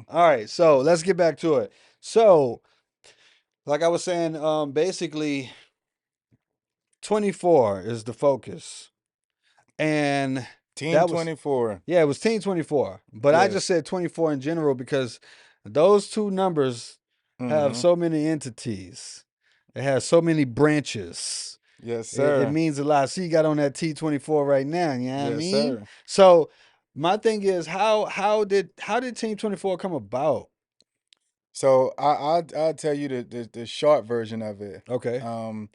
All right, so let's get back to it. So, like I was saying, basically, 24 is the focus, and Team that was 24. yeah, it was Team 24. But I just Yes. said 24 in general because those two numbers have Mm-hmm. so many entities. It has so many branches. Yes, It sir. means a lot. So you got on that T24 right now. You know what I Yes, mean? sir. So my thing is, how did Team 24 come about? So I'll tell you the short version of it. Okay. Um,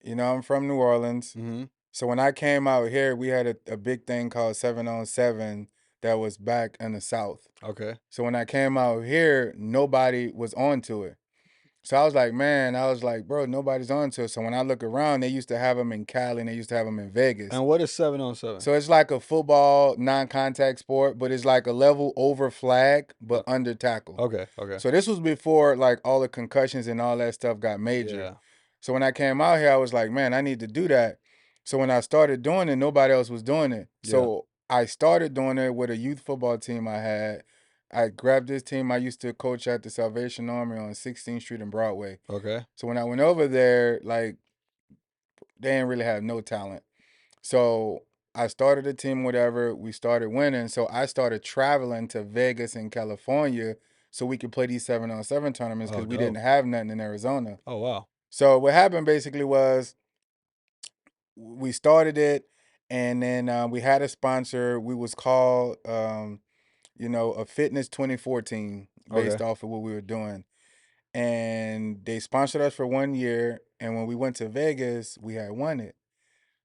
I'm from New Orleans. Mm-hmm. So when I came out here, we had a big thing called 7-on-7 that was back in the South. Okay. So when I came out here, nobody was onto it. So I was like, bro, nobody's onto it. So when I look around, they used to have them in Cali and they used to have them in Vegas. And what is 7-on-7? So it's like a football non-contact sport, but it's like a level over flag, but under tackle. Okay. Okay. So this was before like all the concussions and all that stuff got major. Yeah. So when I came out here, I was like, man, I need to do that. So when I started doing it, nobody else was doing it. Yeah. So I started doing it with a youth football team I had. I grabbed this team I used to coach at the Salvation Army on 16th Street and Broadway. Okay. So when I went over there, like they didn't really have no talent. So I started a team, whatever. We started winning. So I started traveling to Vegas and California so we could play these 7-on-7 tournaments Oh, because we didn't dope. have nothing in Arizona. Oh, wow. So what happened basically was we started it, and then we had a sponsor. We was called, a Fitness 2014 based Okay. off of what we were doing. And they sponsored us for 1 year. And when we went to Vegas, we had won it.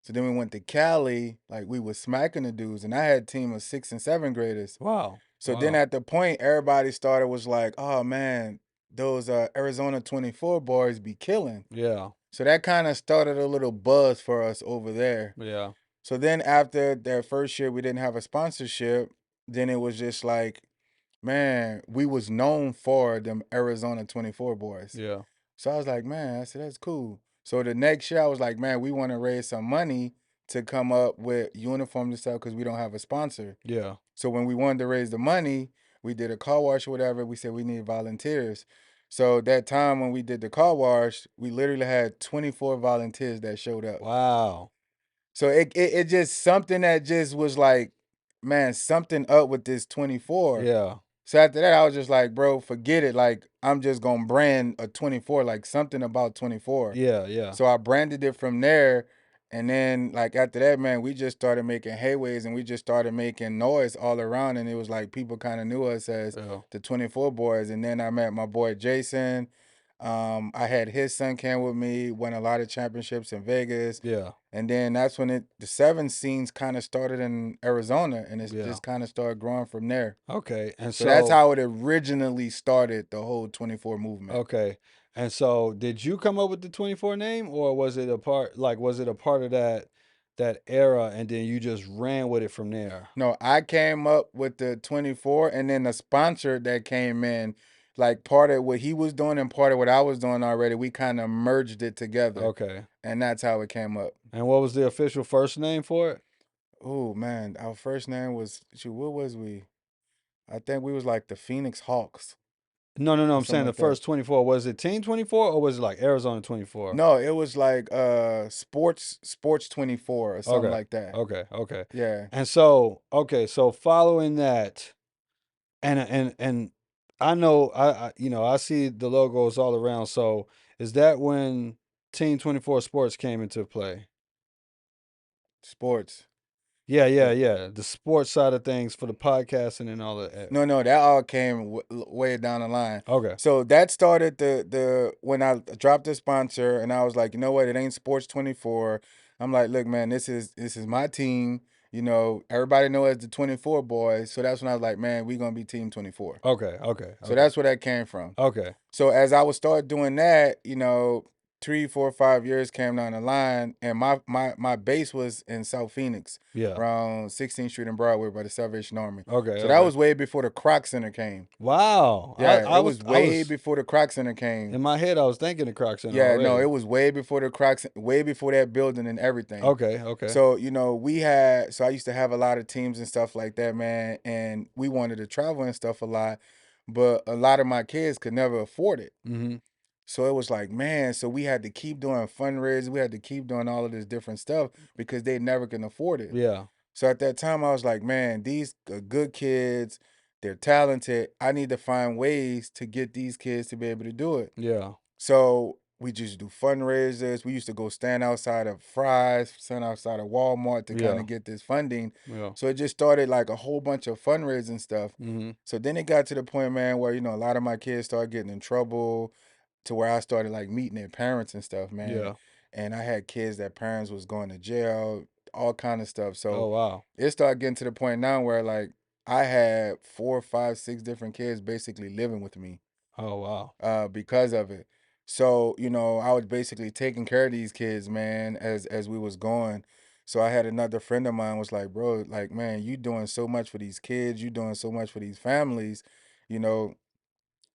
So then we went to Cali, like we was smacking the dudes, and I had a team of 6th and 7th graders. Wow. So then Wow. at the point, everybody started was like, "Oh man, those Arizona 24 boys be killing." Yeah. So that kind of started a little buzz for us over there. Yeah. So then after that first year, we didn't have a sponsorship. Then it was just like, man, we was known for them Arizona 24 boys. Yeah. So I was like, man, I said, that's cool. So the next year, I was like, man, we want to raise some money to come up with uniforms and stuff because we don't have a sponsor. Yeah. So when we wanted to raise the money, we did a car wash or whatever. We said we need volunteers. So that time when we did the car wash, we literally had 24 volunteers that showed up. Wow. So it just something that just was like, man, something up with this 24. Yeah. So after that, I was just like, bro, forget it. Like, I'm just gonna brand a 24, like something about 24. Yeah. Yeah. So I branded it from there. And then like after that, man, we just started making hayways and we just started making noise all around. And it was like people kind of knew us as Yeah. the 24 boys. And then I met my boy Jason. I had his son came with me, won a lot of championships in Vegas. Yeah. And then that's when the seven scenes kind of started in Arizona and it's Yeah. just kind of started growing from there. Okay. And So that's so, how it originally started, the whole 24 movement. okay. And so, did you come up with the 24 name, or was it a part of that era, and then you just ran with it from there? No, I came up with the 24 and then the sponsor that came in, like part of what he was doing and part of what I was doing already, we kind of merged it together. Okay. And that's how it came up. And what was the official first name for it? Oh man, our first name was shoot, what was we? I think we was like the Phoenix Hawks No, no, no. or I'm something saying the like that. first 24. Was it Team 24 or was it like Arizona 24? No, it was like sports 24 or something Okay. like that. Okay. Okay. Yeah. And so, okay, so following that, and I know I see the logos all around. So is that when Team 24 Sports came into play? Sports. Yeah, yeah, Yeah. yeah. The sports side of things for the podcasting and all that. No, no, that all came way down the line. Okay. So that started the when I dropped the sponsor, and I was like, you know what, it ain't Sports 24. I'm like, look, man, this is my team. Everybody know as the 24 boys. So that's when I was like, man, we gonna be Team 24. Okay. Okay. So Okay. that's where that came from. Okay. So as I would start doing that, 3, 4, 5 years came down the line, and my base was in South Phoenix, Yeah. around 16th Street and Broadway by the Salvation Army. Okay. So that Okay. was way before the Croc Center came. Wow. Yeah, I it was was I way was before the Croc Center came. in my head I was thinking the Croc Center Yeah, no, it already. was way before the Croc, way before that building and everything. Okay. Okay. So, so I used to have a lot of teams and stuff like that, man, and we wanted to travel and stuff a lot. but a lot of my kids could never afford it. Mhm. So it was like, man, so we had to keep doing fundraisers, we had to keep doing all of this different stuff because they never can afford it. Yeah. So at that time, I was like, man, these are good kids, they're talented. I need to find ways to get these kids to be able to do it. Yeah. So we just do fundraisers. We used to go stand outside of Fry's, stand outside of Walmart to kind Yeah. of get this funding. Yeah. So it just started like a whole bunch of fundraising stuff. Mhm. So then it got to the point, man, where a lot of my kids started getting in trouble to where I started like meeting their parents and stuff, man. Yeah. And I had kids that parents was going to jail, all kind of stuff. So Oh, wow. it started getting to the point now where like I had 4, 5, 6 different kids basically living with me Oh, wow. because of it. So, I was basically taking care of these kids, man, as we was going. So I had another friend of mine was like, bro, like, man, you doing so much for these kids, you doing so much for these families, you know,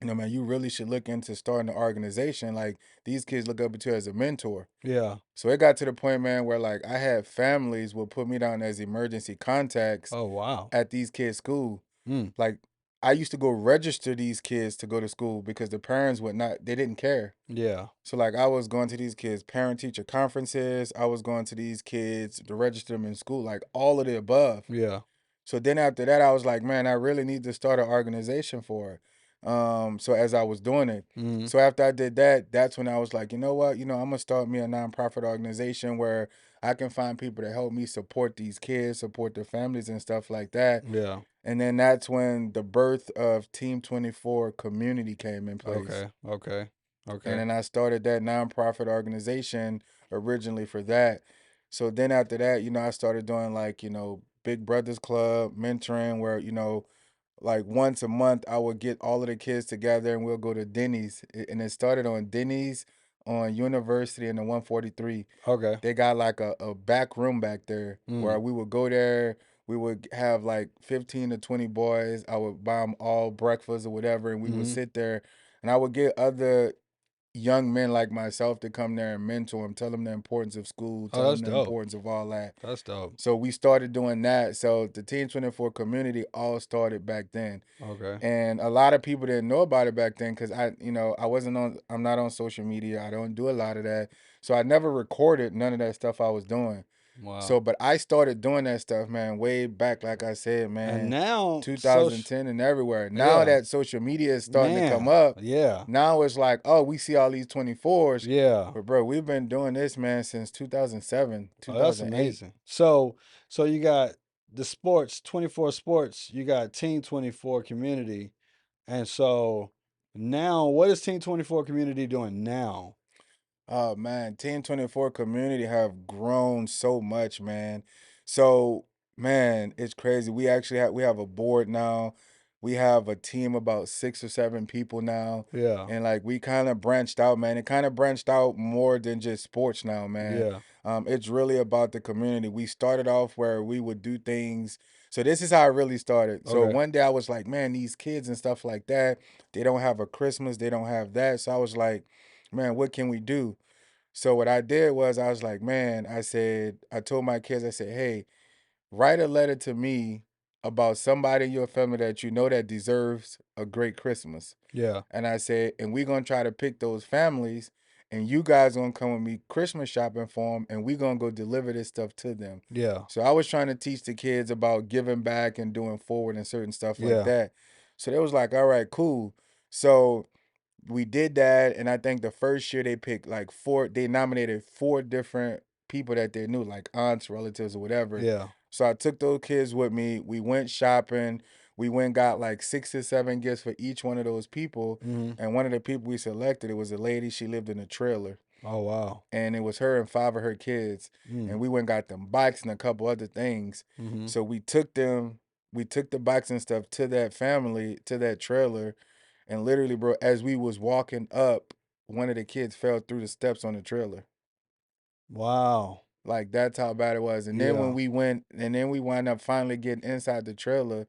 man, you really should look into starting an organization. Like these kids look up to you as a mentor. Yeah. So it got to the point, man, where like I had families would put me down as emergency contacts Oh, wow. at these kids' school. Mm. Like I used to go register these kids to go to school because the parents would not, they didn't care. Yeah. So like I was going to these kids' parent teacher conferences. I was going to these kids to register them in school, like all of the above. Yeah. So then after that, I was like, man, I really need to start an organization for it. So as I was doing it, Mhm. so after I did that, that's when I was like, you know what, I'm gonna start me a nonprofit organization where I can find people to help me support these kids, support their families and stuff like that. Yeah. And then that's when the birth of Team 24 community came in place. Okay. Okay. And Okay. then I started that nonprofit organization originally for that. So then after that, I started doing like, Big Brothers Club, mentoring where, like once a month I would get all of the kids together and we'll go to Denny's. And it started on Denny's on University in the 143. Okay. They got like a back room back there where Mm. we would go there. We would have like 15 to 20 boys. I would buy them all breakfast or whatever, and we would Mhm. sit there. And I would get other young men like myself to come there and mentor them, tell them the importance of school, Oh, tell that's them the dope. importance of all that. That's dope. So we started doing that. So the Team 24 community all started back then. Okay. And a lot of people didn't know about it back then because I'm not on social media. I don't do a lot of that. So I never recorded none of that stuff I was doing. Wow. So, but I started doing that stuff, man, way back, like I said, And man, now, social. 2010 and everywhere. Now Yeah. that social media is starting to come Man. up, Yeah. now it's like, oh, we see all these 24s. Yeah. But bro, we've been doing this, man, since 2007, Oh, that's 2008. amazing. So you got the sports, 24 sports, you got Team 24 community. And so now what is Team 24 community doing now? Oh man, Team 24 community have grown so much, man. So, man, it's crazy. We have a board now. We have a team about 6 or 7 people now. Yeah. And like we kind of branched out, man. It kind of branched out more than just sports now, man. Yeah. It's really about the community. We started off where we would do things. So this is how it really started. So Okay. one day I was like, man, these kids and stuff like that, they don't have a Christmas, they don't have that. So I was like, man, what can we do? So what I did was I was like, man, I told my kids, I said, hey, write a letter to me about somebody in your family that you know that deserves a great Christmas. Yeah. And I said, and we're gonna try to pick those families, and you guys gonna come with me Christmas shopping for them, and we're gonna go deliver this stuff to them. Yeah. So I was trying to teach the kids about giving back and doing forward and certain stuff like Yeah. that. So they was like, all right, cool. So we did that, and I think the first year they picked like four, they nominated 4 different people that they knew, like aunts, relatives, or whatever. Yeah. So I took those kids with me. We went shopping. We went and got like 6 or 7 gifts for each one of those people. Mhm. And one of the people we selected, it was a lady. She lived in a trailer, Oh, wow. and it was her and 5 of her kids. Mm. And we went and got them bikes and a couple other things. Mhm. So we took them, we took the bikes and stuff to that family, to that trailer, and literally, bro, as we was walking up, one of the kids fell through the steps on the trailer. Wow. Like that's how bad it was. And then when Yeah. we went, and then we wound up finally getting inside the trailer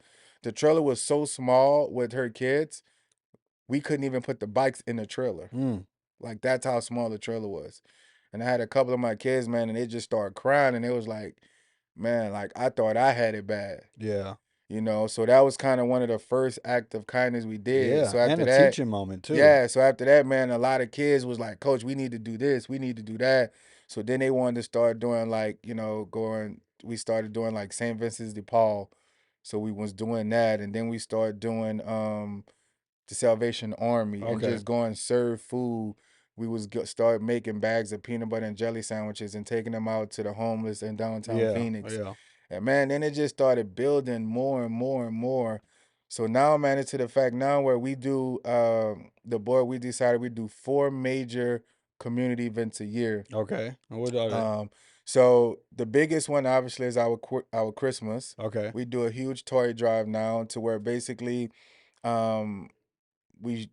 was so small with her kids, we couldn't even put the bikes in the trailer. Mm. Like that's how small the trailer was. And I had a couple of my kids, man, and they just started crying, and it was like, man, like I thought I had it bad. Yeah. So that was kind of one of the first act of kindness we did. Yeah, So and after a that, teaching moment too. yeah, so after that, man, a lot of kids was like, Coach, we need to do this, we need to do that. So then they wanted to start doing like, we started doing like St. Vincent's de Paul. So we was doing that, and then we started doing the Salvation Army and Okay. just going serve food. We was start making bags of peanut butter and jelly sandwiches and taking them out to the homeless in downtown Yeah, Phoenix. yeah. And man, then it just started building more and more and more. So now, man, it's to the fact now where we do the board. We decided we do 4 major community events a year. Okay. And what are they? Um, so the biggest one obviously is our Christmas. Okay. We do a huge toy drive now to where basically um we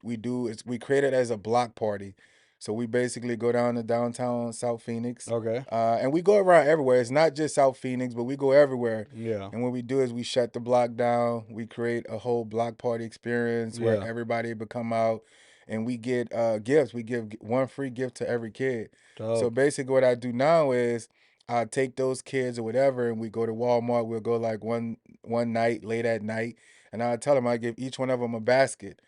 create it as a block party. So we basically go down to downtown South Phoenix, Okay. and we go around everywhere. It's not just South Phoenix, but we go everywhere. Yeah. And what we do is we shut the block down. We create a whole block party experience where Yeah. everybody would come out, and we get gifts. We give one free gift to every kid. So Dope. basically, what I do now is I take those kids or whatever, and we go to Walmart. We'll go like one night late at night, and I tell them I give each one of them a basket.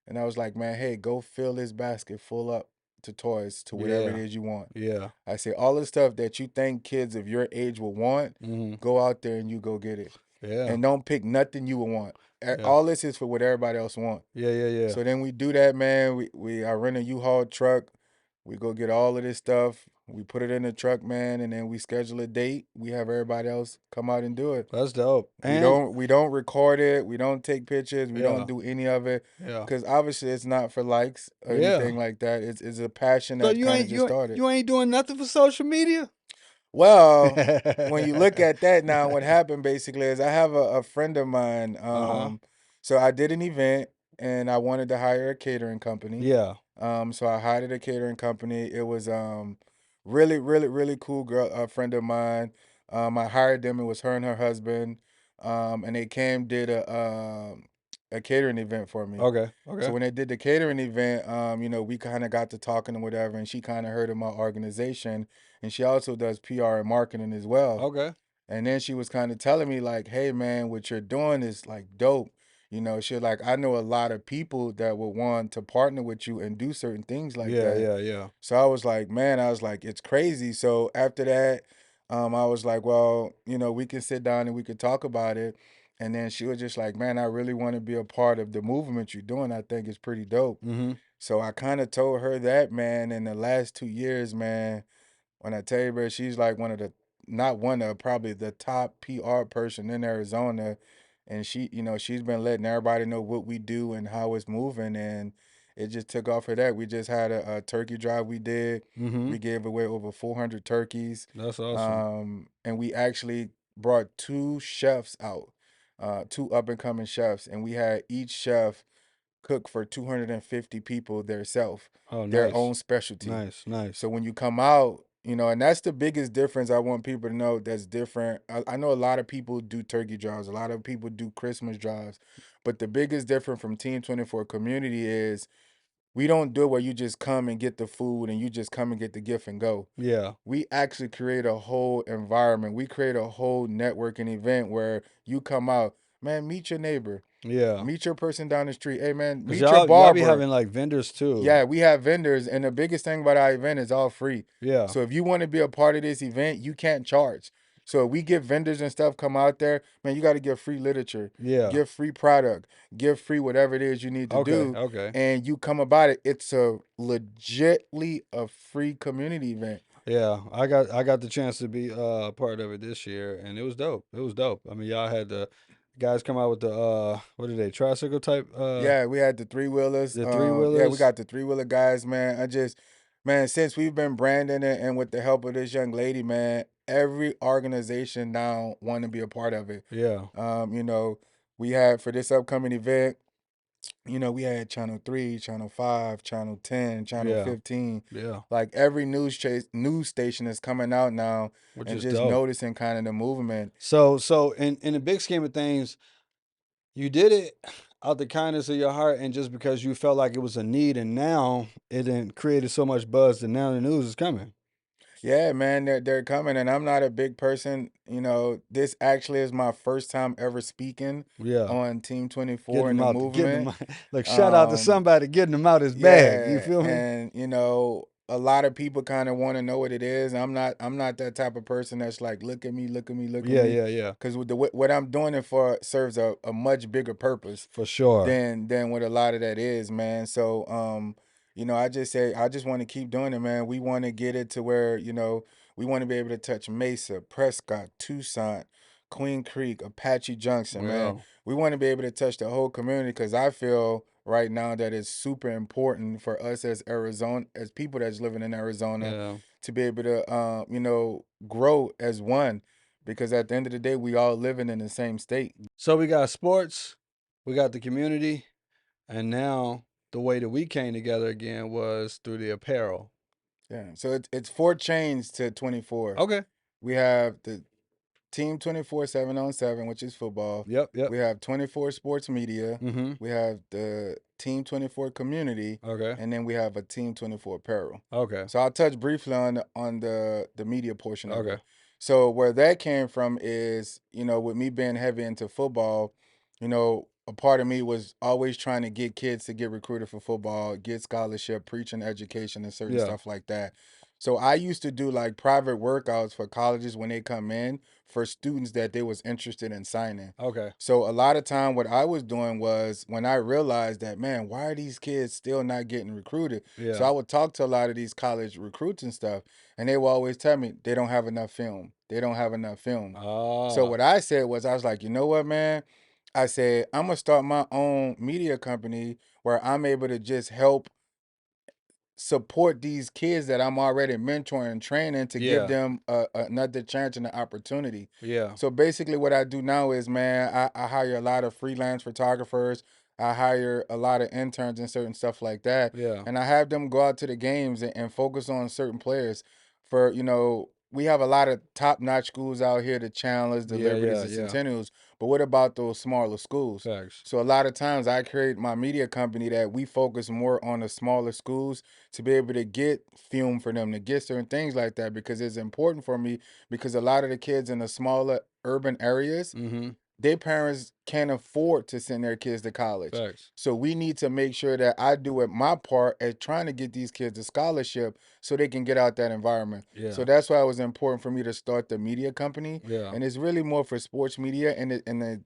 And I was like, man, hey, go fill this basket full up to toys, to whatever it Yeah. is you want. Yeah. I say, all the stuff that you think kids of your age will want, Mm-hmm. go out there and you go get it. Yeah. And don't pick nothing you would want. Yeah. All this is for what everybody else want. Yeah. Yeah. Yeah. So then we do that, man. I rent a U-Haul truck. We go get all of this stuff. We put it in the truck, man, and then we schedule a date. We have everybody else come out and do it. That's dope. We And don't we don't record it. We don't take pictures. We don't yeah. do any of it Yeah. because obviously it's not for likes or Yeah. anything like that. It's a passion So that you kind of ain't just you ain't started. you ain't doing nothing for social media? Well, when you look at that now, what happened basically is I have a friend of mine. Uh-huh. So I did an event and I wanted to hire a catering company. Yeah. So I hired a catering company. It was really, really, really cool girl, a friend of mine. I hired them. It was her and her husband. And they came did a catering event for me. Okay. So Okay. when they did the catering event, we kind of got to talking and whatever, and she kind of heard of my organization, and she also does PR and marketing as well. Okay. And then she was kind of telling me like, "Hey man, what you're doing is like dope." She like, "I know a lot of people that would want to partner with you and do certain things like Yeah. that." Yeah. Yeah. So I was like, "Man," I was like, "It's crazy." So after that, I was like, "Well, we can sit down and we could talk about it." And then she was just like, "Man, I really want to be a part of the movement you're doing. I think it's pretty dope." Mm-hmm. So I kind of told her that, man, in the last 2 years, man, when I tell you, bro, she's like one of the, not one of, probably the top PR person in Arizona. And she's been letting everybody know what we do and how it's moving. And it just took off for that. We just had a turkey drive we did. Mm-hmm. We gave away over 400 turkeys. That's awesome. And we actually brought two chefs out, two up and coming chefs. And we had each chef cook for 250 people theirself, Oh, their nice. own specialty. Nice. Nice. So when you come out, and that's the biggest difference I want people to know that's different. I know a lot of people do turkey drives, a lot of people do Christmas drives, but the biggest difference from Team 24 community is we don't do it where you just come and get the food and you just come and get the gift and go. Yeah. We actually create a whole environment. We create a whole networking event where you come out, man, meet your neighbor, Yeah. meet your person down the street. Hey man, Cause meet your y'all be barber. having like vendors too. Yeah, we have vendors, and the biggest thing about our event is all free. Yeah. So if you want to be a part of this event, you can't charge. So if we get vendors and stuff come out there, man, you got to give free literature, Yeah. give free product, give free whatever it is you need to Okay. do, Okay. and you come about it. It's a legitly a free community event. Yeah. I got the chance to be part of it this year, and it was dope. It was dope. I mean, y'all had the guys come out with the what are they, tricycle type Yeah, we had the three wheelers. the three Yeah, we wheelers. got the three wheeler guys, man. Man, since we've been branding it and with the help of this young lady, man, every organization now want to be a part of it. Yeah. Um, you know, we had for this upcoming event, we had Channel 3, Channel 5, Channel 10, Channel Yeah. 15. Yeah. Like every news station is coming out now Which and is just dope. noticing kind of the movement. So in the big scheme of things, you did it out the kindness of your heart and just because you felt like it was a need, and now it then created so much buzz that now the news is coming. Yeah, man, they're coming, and I'm not a big person. This actually is my first time ever speaking Yeah. on Team Getting 24 in them the out, getting them movement. out. Like, shout out to Um, somebody getting them out his bag. You yeah, feel me? and a lot of people kind of want to know what it is. I'm not that type of person that's like, look at me, look at me, look at Yeah, me, yeah, yeah. because with what I'm doing it for serves a much bigger purpose For sure. than what a lot of that is, man. So I just want to keep doing it, man. We want to get it to where, we want to be able to touch Mesa, Prescott, Tucson, Queen Creek, Apache Junction, man. Yeah. We want to be able to touch the whole community because I feel right now that it's super important for us as Arizona, as people that's living in Arizona, Yeah. to be able to grow as one, because at the end of the day we all living in the same state. So we got sports, we got the community, and now the way that we came together again was through the apparel. Yeah. So it's four chains to 24. Okay. We have the Team 24 7-on-7, which is football. Yep, yep. We have 24 Sports Media. Mm-hmm. We have the Team 24 Community, Okay. and then we have a Team 24 Apparel. Okay. So I'll touch briefly on the media portion of Okay. it. So where that came from is, with me being heavy into football, a part of me was always trying to get kids to get recruited for football, get scholarship, preaching education and certain Yeah. stuff like that. So I used to do like private workouts for colleges when they come in for students that they was interested in signing. Okay. So a lot of time what I was doing was, when I realized that, man, why are these kids still not getting recruited? So Yeah. I would talk to a lot of these college recruits and stuff, and they will always tell me they don't have enough film. They don't have enough film. So Ah. what I said was, I was like, you know what, man? I said, I'm gonna start my own media company where I'm able to just help support these kids that I'm already mentoring and training, to give Yeah. them another chance and an opportunity. Yeah. So basically, what I do now is, man, I hire a lot of freelance photographers. I hire a lot of interns and certain stuff like that, Yeah. and I have them go out to the games and focus on certain players. We have a lot of top-notch schools out here, the Chandlers, the Yeah. Liberties, Yeah. the Yeah. Centennials. But what about those smaller schools? Facts. So a lot of times I create my media company that we focus more on the smaller schools, to be able to get film for them, to get certain things like that, because it's important for me, because a lot of the kids in the smaller urban areas, Mm-hmm. their parents can't afford to send their kids to college. Facts. So we need to make sure that I do it my part at trying to get these kids a scholarship so they can get out that environment. So Yeah. that's why it was important for me to start the media company. Yeah. And it's really more for sports media, and the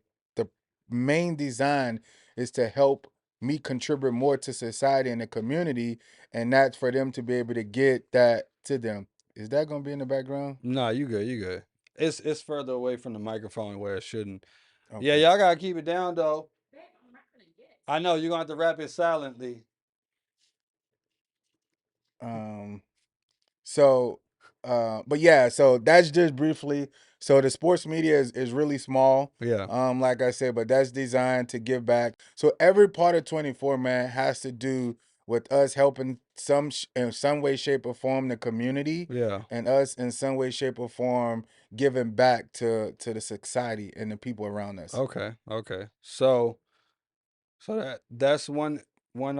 main design is to help me contribute more to society and the community, and that's for them to be able to get that to them. Is that gonna be in the background? Nah, you good. You good. It's further away from the microphone where it shouldn't. Yeah, Okay. y'all gotta keep it down though. I know you're gonna have to rap it silently. Um So, but yeah, so that's just briefly. So the sports media is really small. Yeah. Like I said, but that's designed to give back. So every part of 24, man, has to do with us helping in some way, shape, or form the community, Yeah. and us in some way, shape, or form giving back to the society and the people around us. Okay. Okay. So that's one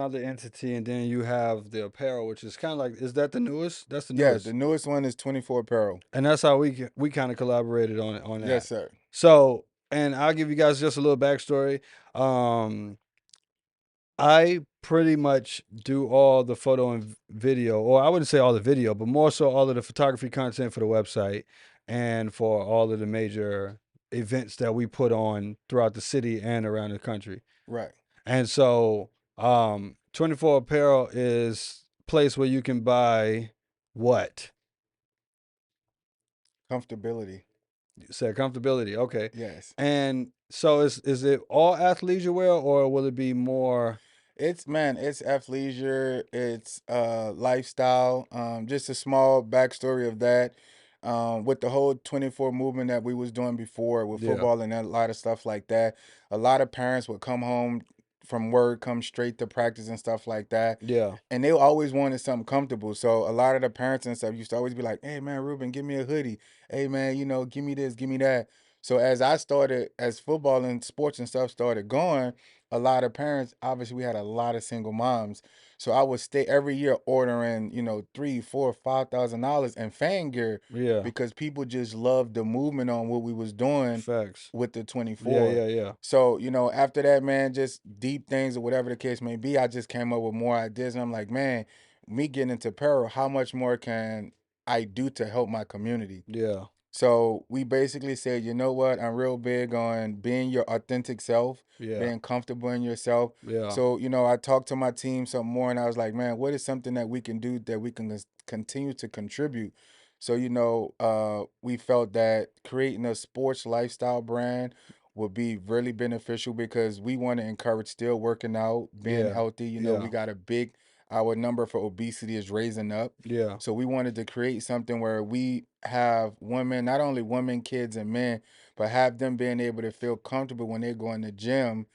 other entity, and then you have the apparel, which is kind of like, is that the newest? That's the Yeah, the newest, newest one is 24 Apparel. and that's how we kind of collaborated on Yes, that. sir. So, and I'll give you guys just a little backstory. Um, I pretty much do all the photo and video, or I wouldn't say all the video, but more so all of the photography content for the website and for all of the major events that we put on throughout the city and around the country. Right. And so, 24 Apparel is a place where you can buy what? Comfortability. You said comfortability. Okay. Yes. And so is it all athleisure wear or will it be more? It's athleisure, it's lifestyle. Just a small backstory of that. With the whole 24 movement that we was doing before with Yeah. football and a lot of stuff like that, a lot of parents would come home from work, come straight to practice and stuff like that. Yeah. And they always wanted something comfortable. So a lot of the parents and stuff used to always be like, "Hey man, Ruben, give me a hoodie. Hey man, give me this, give me that." So as football and sports and stuff started going, a lot of parents, obviously we had a lot of single moms. So I would stay every year ordering, three, four, $5,000 in fan gear Yeah. because people just loved the movement on what we was doing Facts. with the Yeah, 24. yeah, yeah. So, after that, man, just deep things or whatever the case may be, I just came up with more ideas. And I'm like, man, me getting into apparel, how much more can I do to help my community? Yeah. So we basically said, you know what? I'm real big on being your authentic self, Yeah. being comfortable in yourself. Yeah. So, I talked to my team some more and I was like, man, what is something that we can do that we can continue to contribute? So, we felt that creating a sports lifestyle brand would be really beneficial because we want to encourage still working out, being Yeah. healthy. We Yeah. got our number for obesity is raising up. Yeah. So we wanted to create something where we have women, not only women, kids, and men, but have them being able to feel comfortable when they go in the gym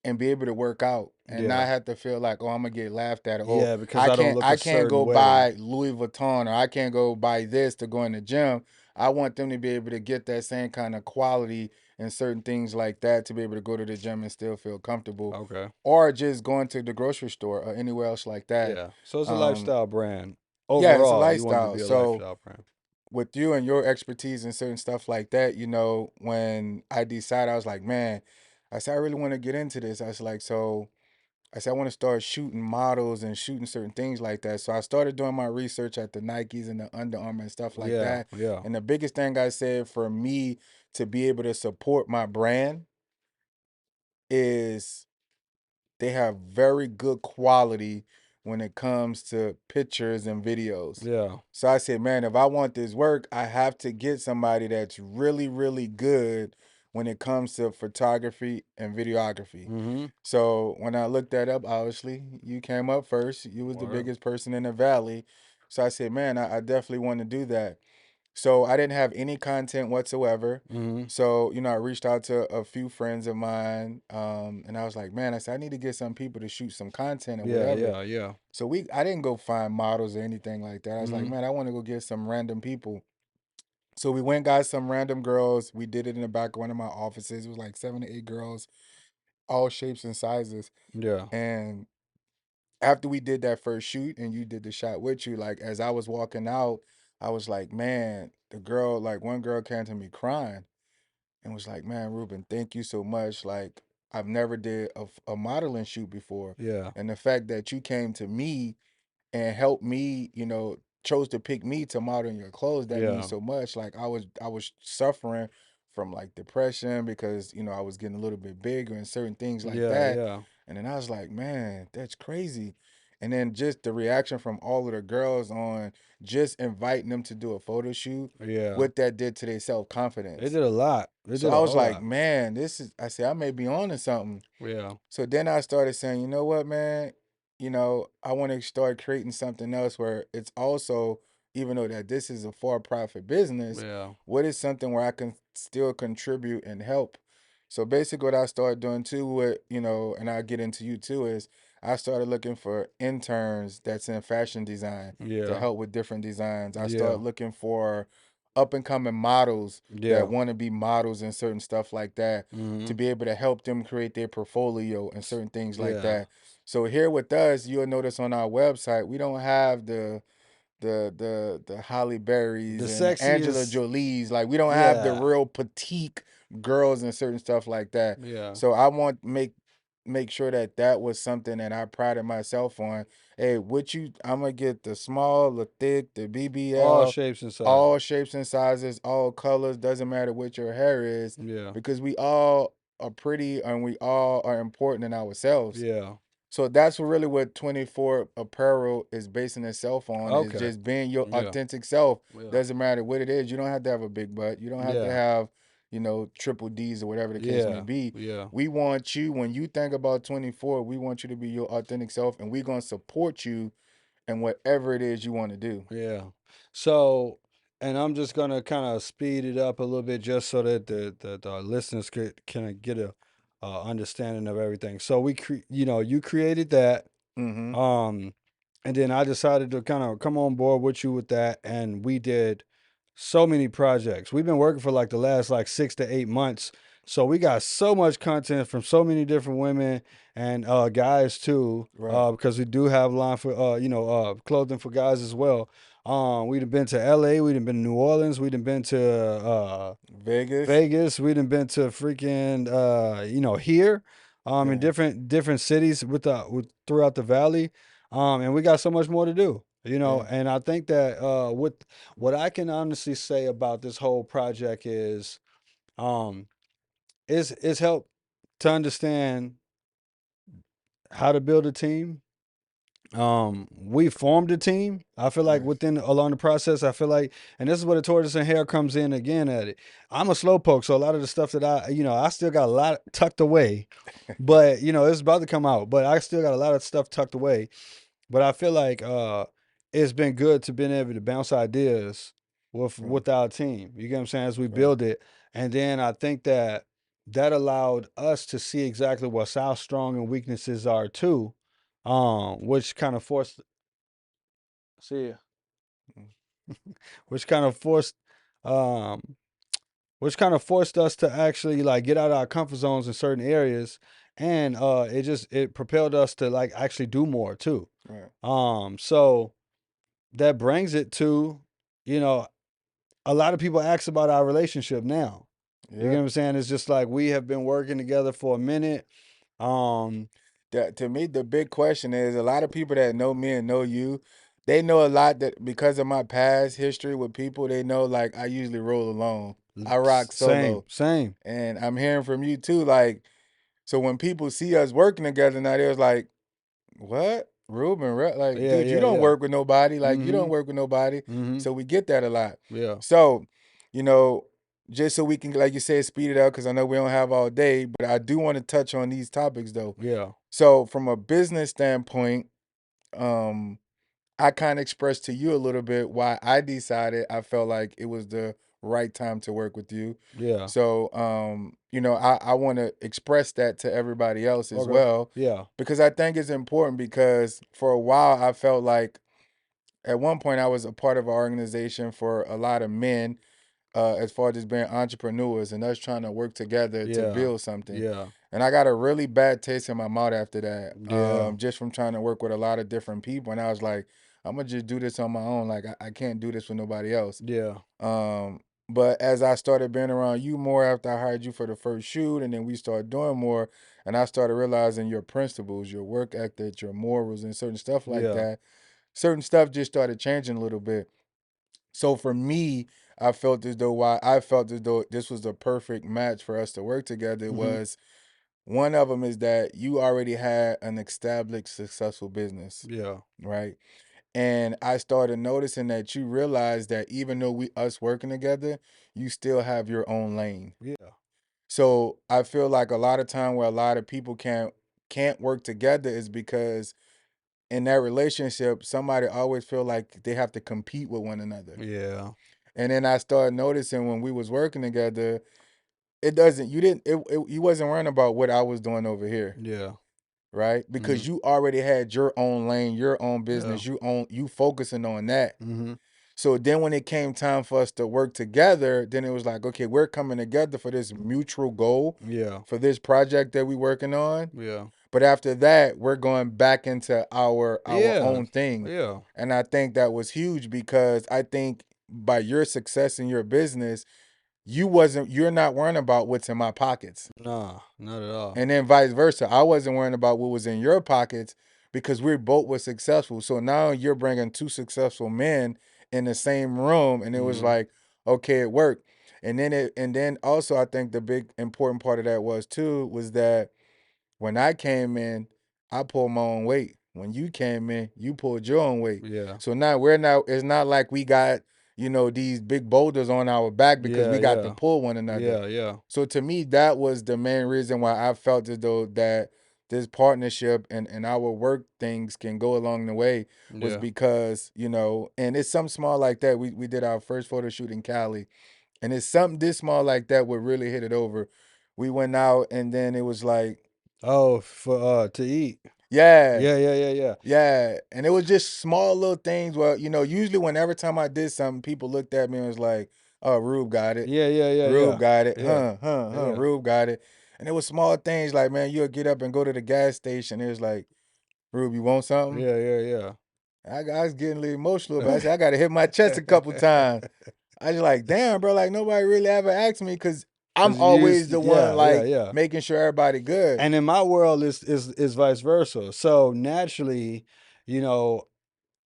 and be able to work out and Yeah. not have to feel like, oh, I'm gonna get laughed at. Oh, Yeah, because I I don't can't look I a can't certain go way. buy Louis Vuitton or I can't go buy this to go in the gym. I want them to be able to get that same kind of quality and certain things like that to be able to go to the gym and still feel comfortable. Okay. Or just going to the grocery store or anywhere else like that. Yeah. So it's a Um, lifestyle brand. yeah, it's a Overall, you want it to lifestyle. be a So lifestyle brand. with you and your expertise and certain stuff like that, when I decided, I was like, man, I said, I really want to get into this. I was like, so I said, I want to start shooting models and shooting certain things like that. So I started doing my research at the Nikes and the Under Armour and stuff like Yeah. that. Yeah. And the biggest thing I said for me to be able to support my brand is they have very good quality when it comes to pictures and videos. Yeah. So I said, man, if I want this work, I have to get somebody that's really, really good when it comes to photography and videography. Mm-hmm. So when I looked that up, obviously you came up first. You was the Word. biggest person in the valley. So I said, man, I definitely want to do that. So I didn't have any content whatsoever. Mm-hmm. So, I reached out to a few friends of mine, and I was like, man, I said, I need to get some people to shoot some content and Yeah. whatever. Yeah. Yeah. So I didn't go find models or anything like that. I was like, Mm-hmm. man, I want to go get some random people. So we went, got some random girls. We did it in the back of one of my offices. It was like 7 to 8 girls, all shapes and sizes. Yeah. And after we did that first shoot and you did the shot with you, like as I was walking out, I was like, man, like one girl came to me crying and was like, man, Ruben, thank you so much. Like I've never did a modeling shoot before. Yeah. And the fact that you came to me and helped me, chose to pick me to model your clothes, that means Yeah. so much. Like I was suffering from like depression because, I was getting a little bit bigger and certain things like Yeah. that. Yeah. And then I was like, man, that's crazy. And then just the reaction from all of the girls on just inviting them to do a photo shoot, Yeah. what that did to their self It confidence. did a lot. It So did I a was whole like, lot. man, I said, I may be on to something. Yeah. So then I started saying, you know what, man? I want to start creating something else where it's also, even though that this is a for-profit business, Yeah. what is something where I can still contribute and help? So basically what I started doing too with, and I'll get into you too, is I started looking for interns that's in fashion design to Yeah. help with different designs. I started Yeah. looking for up and coming models that Yeah. want to be models and certain stuff like that Mm-hmm. to be able to help them create their portfolio and certain things like Yeah. that. So here with us, you'll notice on our website, we don't have the Holly The Berries and Angela sexiest. Jolie's. Like we don't have the Yeah. real petite girls and certain stuff like that. Yeah. So I want make sure that that was something that I prided myself on. Hey, I'm gonna get the small, the thick, the All BBL, shapes and all sizes. shapes and sizes, all colors. Doesn't matter what your hair is, Yeah. because we all are pretty and we all are important in ourselves. Yeah. So that's really what 24 apparel is basing itself on, is Okay. just being your Yeah. authentic self. Yeah. Doesn't matter what it is. You don't have to have a big butt. You don't have to Yeah. have, triple D's or whatever the case may Yeah. be. Yeah. We want you, when you think about 24, we want you to be your authentic self and we're going to support you in whatever it is you want to do. Yeah. So, and I'm just gonna kind of speed it up a little bit just so that the listeners could kind of get a understanding of everything. So you created that, Mm-hmm. um, and then I decided to kind of come on board with you with that, and we did so many projects. We've been working for like the last like 6 to 8 months. So we got so much content from so many different women and guys too. Right. Because we do have line for clothing for guys as well. We've been to LA, we've been to New Orleans, we've been to Vegas. Vegas. We done been to freaking here, in Yeah. different cities with throughout the valley, and we got so much more to do. Yeah. And I think that with what I can honestly say about this whole project um is help to understand how to build a team. We formed a team. I feel like Nice. within along the process, I feel like, and this is where the tortoise and hare comes in again at it. I'm a slowpoke, so a lot of the stuff that I still got a lot tucked away, but it's about to come out. But I still got a lot of stuff tucked away. But I feel like it's been good to being able to bounce ideas Right. with our team. You get what I'm saying? As we Right. build it, and then I think that that allowed us to see exactly what our strong and weaknesses are too, which kind of forced see Mm. which kind of forced um us to actually like get out of our comfort zones in certain areas, and it propelled us to like actually do more too. Right. So that brings it to, you know, a lot of people ask about our relationship now. You get Yeah. what I'm saying? It's just like we have been working together for a minute. Um, That, to me, the big question is a lot of people that know me and know you, they know a lot that because of my past history with people, they know like I usually roll alone. I rock same, solo. same. And I'm hearing from you too, like, so when people see us working together now, they're like, what? Ruben, like, Yeah, dude, you yeah, don't yeah. work with nobody. Like, you don't Mm-hmm. work with nobody. Mm-hmm. So we get that a lot. Yeah. So, you know, just so we can, like you said, speed it up, because I know we don't have all day, but I do want to touch on these topics though. Yeah. So, from a business standpoint, um, I kind of expressed to you a little bit why I decided I felt like it was the right time to work with you. Yeah. So, I want to express that to everybody else as Okay. well, Yeah. because I think it's important because for a while I felt like at one point I was a part of an organization for a lot of men, as far as just being entrepreneurs and us trying to work together to Yeah. build something. Yeah. And I got a really bad taste in my mouth after that, Yeah. just from trying to work with a lot of different people. And I was like, I'm gonna just do this on my own. Like I can't do this with nobody else. Yeah. Um, but as I started being around you more after I hired you for the first shoot, and then we started doing more, and I started realizing your principles, your work ethic, your morals, and certain stuff like Yeah. that. Certain stuff just started changing a little bit. So for me, I felt as though this was the perfect match for us to work together Mm-hmm. was one of them is that you already had an established successful business, Yeah. right? And I started noticing that you realized that even though we us working together, you still have your own lane. Yeah. So I feel like a lot of time where a lot of people can't work together is because in that relationship, somebody always feel like they have to compete with one another. Yeah. And then I started noticing when we was working together, it doesn't you didn't you wasn't worrying about what I was doing over here, Yeah. right? Mm-hmm. Because you already had your own lane, your own Yeah. business, you focusing on that. Mm-hmm. So then when it came time for us to work together, then it was like, okay, we're coming together for this mutual goal, Yeah. for this project that we working on. Yeah. But after that, we're going back into our Yeah. own thing. Yeah. And I think that was huge because I think by your success in your business, you're not worrying about what's in my pockets. Nah, not at all. And then vice versa. I wasn't worrying about what was in your pockets because we both were successful. So now you're bringing two successful men in the same room, and it was Mm-hmm. like, okay, it worked. And then also I think the big important part of that was too was that when I came in, I pulled my own weight. When you came in, you pulled your own weight. Yeah. So now we're now it's not like we got, these big boulders on our back because Yeah. we got to Yeah. pull one another. Yeah. Yeah. So to me, that was the main reason why I felt as though that this partnership and our work things can go along the way was Yeah. because, and it's something small like that. We did our first photo shoot in Cali, and it's something this small like that would really hit it over. We went out and then it was like, Oh, for to eat. Yeah. Yeah, yeah, yeah, yeah. Yeah, and it was just small little things where, usually every time I did something, people looked at me and was like, "Oh, Rube got it. Yeah, yeah, yeah, Rube yeah. got it. Yeah. Huh, huh, huh. Yeah. Rube got it." And it was small things like, man, you'll get up and go to the gas station. It was like, "Rube, you want something?" Yeah, yeah, I was getting a little emotional, but I yeah. said, I got to hit my chest a couple times. I was like, damn, bro, like nobody really ever asked me because I'm 'Cause you always used the one yeah, yeah, like yeah. making sure everybody good. And in my world is vice versa. So naturally, you know,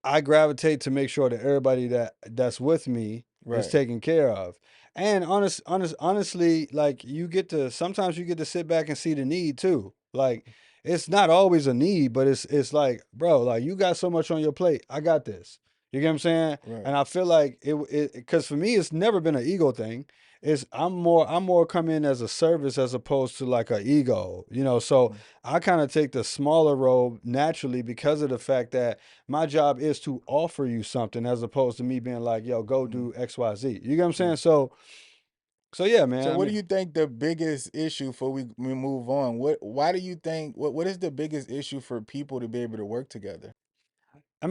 I gravitate to make sure that everybody that's with me is Right. taken care of. And honestly, like you get to sometimes you get to sit back and see the need too. Like it's not always a need, but it's like, bro, like you got so much on your plate. I got this. You get what I'm saying? Right. And I feel like it because for me it's never been an ego thing. It's I'm more come in as a service as opposed to like a ego, so Mm, I kind of take the smaller role naturally because of the fact that my job is to offer you something as opposed to me being like, yo, go mm, do XYZ. You get what I'm mm. saying? So yeah, man. So I what do mean, you think the biggest issue for we move on? Why do you think what is the biggest issue for people to be able to work together?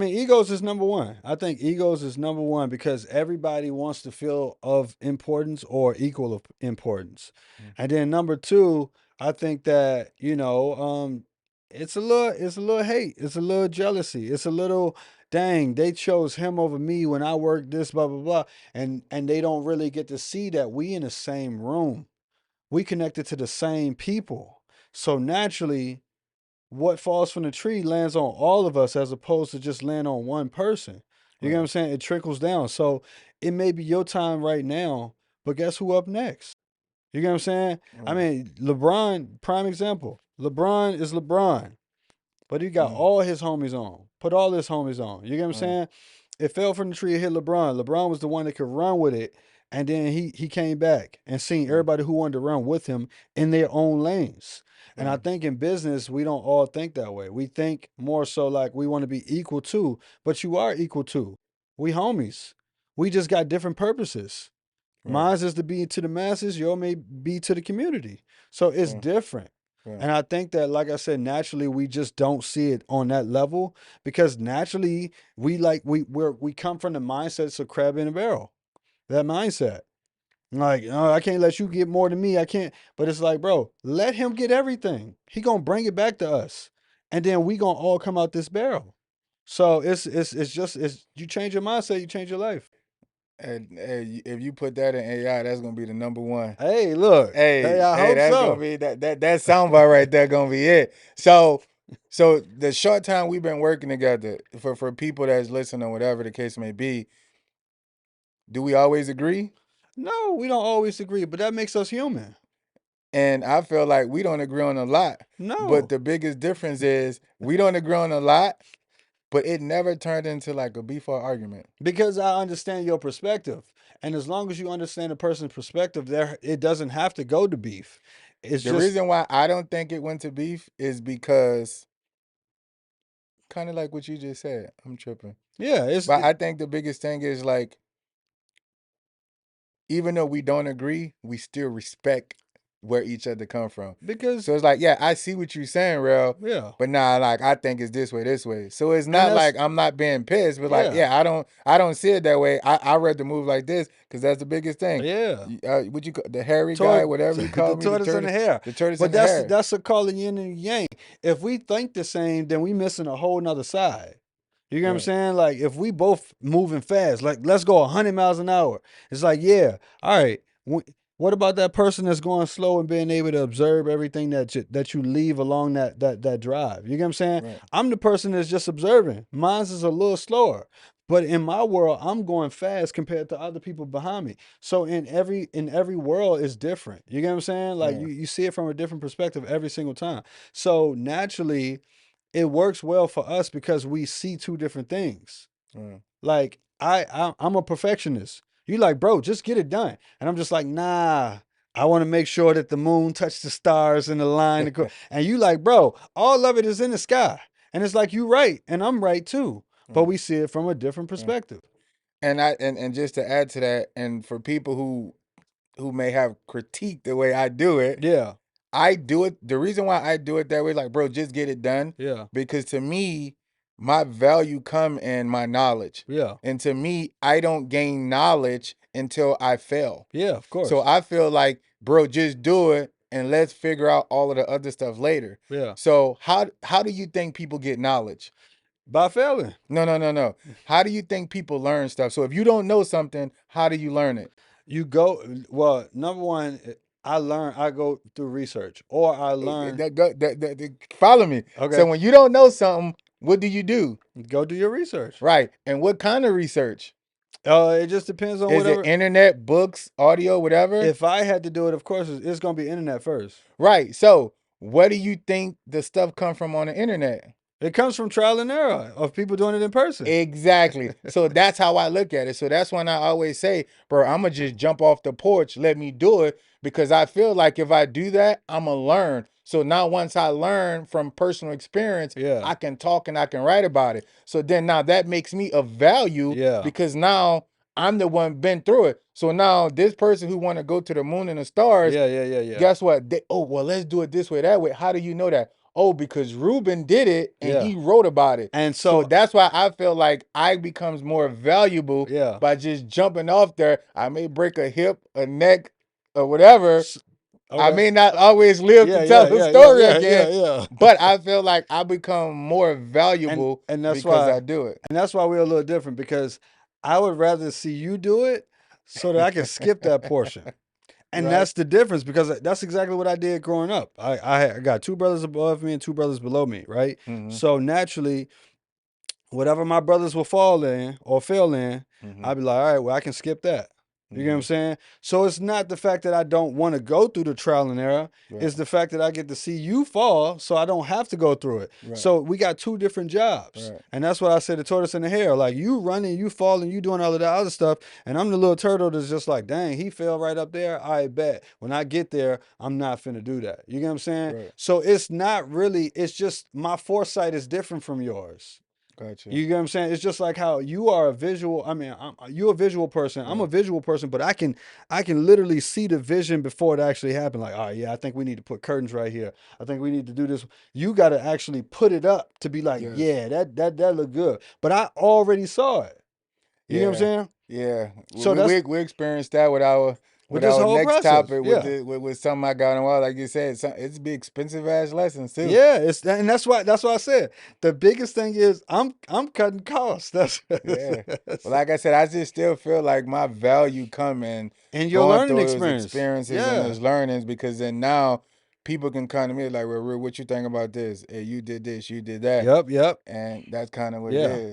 egos is number one. I think egos is number one because everybody wants to feel of importance or equal of importance. Mm, And then number two, I think that, it's a little hate. It's a little jealousy. It's a little dang, they chose him over me when I worked this, blah, blah, blah. And they don't really get to see that we in the same room. We connected to the same people. So naturally, what falls from the tree lands on all of us as opposed to just land on one person. You get what Right, I'm saying? It trickles down. So it may be your time right now, but guess who up next? You get what I'm saying? I right, mean, LeBron, prime example. LeBron is LeBron. But he got mm, all his homies on. Put all his homies on. You get what I'm right, saying? It fell from the tree and hit LeBron. LeBron was the one that could run with it. And then he came back and seen right, everybody who wanted to run with him in their own lanes. And I right, think in business, we don't all think that way. We think more so like we want to be equal to, but you are equal to. We homies. We just got different purposes. right, Mine's is to be to the masses, yours may be to the community. So it's right, different. right, And I think that, like I said, naturally we just don't see it on that level because naturally we come from the mindsets of crab in a barrel. That mindset. Like, oh, I can't let you get more than me. I can't. But it's like, bro, let him get everything. He gonna bring it back to us. And then we gonna all come out this barrel. So it's you change your mindset, you change your life. and if you put that in AI, that's gonna be the number one. Hey, look. Hey, Hey, I hey, hope that's gonna so. be that soundbite right there gonna be it. So the short time we've been working together for people that's listening, whatever the case may be, do we always agree? No, we don't always agree, but that makes us human. And I feel like we don't agree on a lot. But No, the biggest difference is we don't agree on a lot, but it never turned into like a beef or argument. because I understand your perspective. And as long as you understand a person's perspective, there it doesn't have to go to beef. It's The just reason why I don't think it went to beef is because kind of like what you just said. I'm tripping. yeah, But I think the biggest thing is like even though we don't agree, we still respect where each other come from. because So it's like, yeah, I see what you're saying, real, yeah. but nah, like I think it's this way, this way. So it's And not that's like I'm not being pissed, but like, yeah. yeah, I don't see it that way. I read the move like this because that's the biggest thing. Yeah. What you the hairy guy, Toward whatever you the call me, tortoise and the hare. the tortoise But and the hare. that's a calling yin and yang. If we think the same, then we missing a whole nother side. You get what I'm Right, saying? Like if we both moving fast, like let's go 100 miles an hour. It's like, yeah, all right. What about that person that's going slow and being able to observe everything that you leave along that drive? You get what I'm saying? right, I'm the person that's just observing. Mine's is a little slower. But in my world, I'm going fast compared to other people behind me. So in every world is different. You get what I'm saying? Like right, you see it from a different perspective every single time. So naturally, it works well for us because we see two different things. right, Like I'm a perfectionist. You like, bro, just get it done. And I'm just like, nah. I want to make sure that the moon touch the stars in the line. And you like, bro, all of it is in the sky. And it's like you right, and I'm right too. But right, we see it from a different right. perspective. And just to add to that, and for people who may have critiqued the way I do it, Yeah. I do it. The reason why I do it that way, like, bro, just get it done. Yeah. Because to me, my value come in my knowledge. Yeah. And to me, I don't gain knowledge until I fail. Yeah, of So course. I feel like, bro, just do it and let's figure out all of the other stuff later. Yeah. So how do you think people get knowledge? By failing. No, no, no, no. How do you think people learn stuff? So if you don't know something, how do you learn it? You go, well, number one, I go through research or I learn. Follow me. Okay. So when you don't know something, what do you do? Go do your research. Right. And what kind of research? It just depends on Is it whatever. internet, books, audio, whatever? If I had to do it, of course, it's going to be internet first. Right. So where do you think the stuff come from on the internet? It comes from trial and error of people doing it in person. Exactly. So that's how I look at it. So that's when I always say, bro, I'm going to just jump off the porch, let me do it, because I feel like if I do that, I'm going to learn. So now once I learn from personal experience, Yeah. I can talk and I can write about it. So then now that makes me of value Yeah. because now I'm the one been through it. So now this person who want to go to the moon and the stars, Yeah. guess what? Oh, well, let's do it this way, that way. How do you know that? Oh, because Ruben did it and Yeah. he wrote about it. And So so, that's why I feel like I becomes more valuable yeah. by just jumping off there. I may break a hip, a neck, or whatever. I Okay. may not always live to tell the story again, Yeah. but I feel like I become more and valuable and that's because why I do we're a little different because I would rather see you do it so that I can skip that portion. it. And Right? that's the difference because that's exactly what I did growing up. I got two brothers above me and two brothers below me, right? Mm-hmm. So naturally, whatever my brothers will fall in or fail in, Mm-hmm. I'd be like, all right, well, I can skip that. You get what I'm Mm-hmm. saying? So it's not the fact that I don't want to go through the trial and error. Right. It's the fact that I get to see you fall so I don't have to go through it. Right. So we got two different jobs. Right. And that's what I said, the tortoise and the hare. Like you running, you falling, you doing all of that other stuff. And I'm the little turtle that's just like, dang, he fell right up there. I bet. When I get there, I'm not finna do that. You get what I'm saying? Right. So it's not really, it's just my foresight is different from yours. Gotcha. You get what I'm saying? It's just like how you are a visual. I mean, you're a visual person. I'm Yeah. a visual person, but I can literally see the vision before it actually happened. Like, all right, yeah, I think we need to put curtains right here. I think we need to do this. You got to actually put it up to be like, Yes. yeah, that look good. But I already saw it. You know what I'm Yeah. saying? Yeah. So We experienced that with our with this whole next process. topic Yeah. with something I got on wall. Like you said, it's be expensive ass lessons too. Yeah, and that's why I said the biggest thing is I'm cutting costs. That's Yeah. But like I said, I just still feel like my value come in and your going learning through those experience. experiences and Yeah. those learnings because then now people can come to me like, well, Ru, what you think about this? Hey, you did this, you did that. Yep. And that's kind of what it Yeah. is.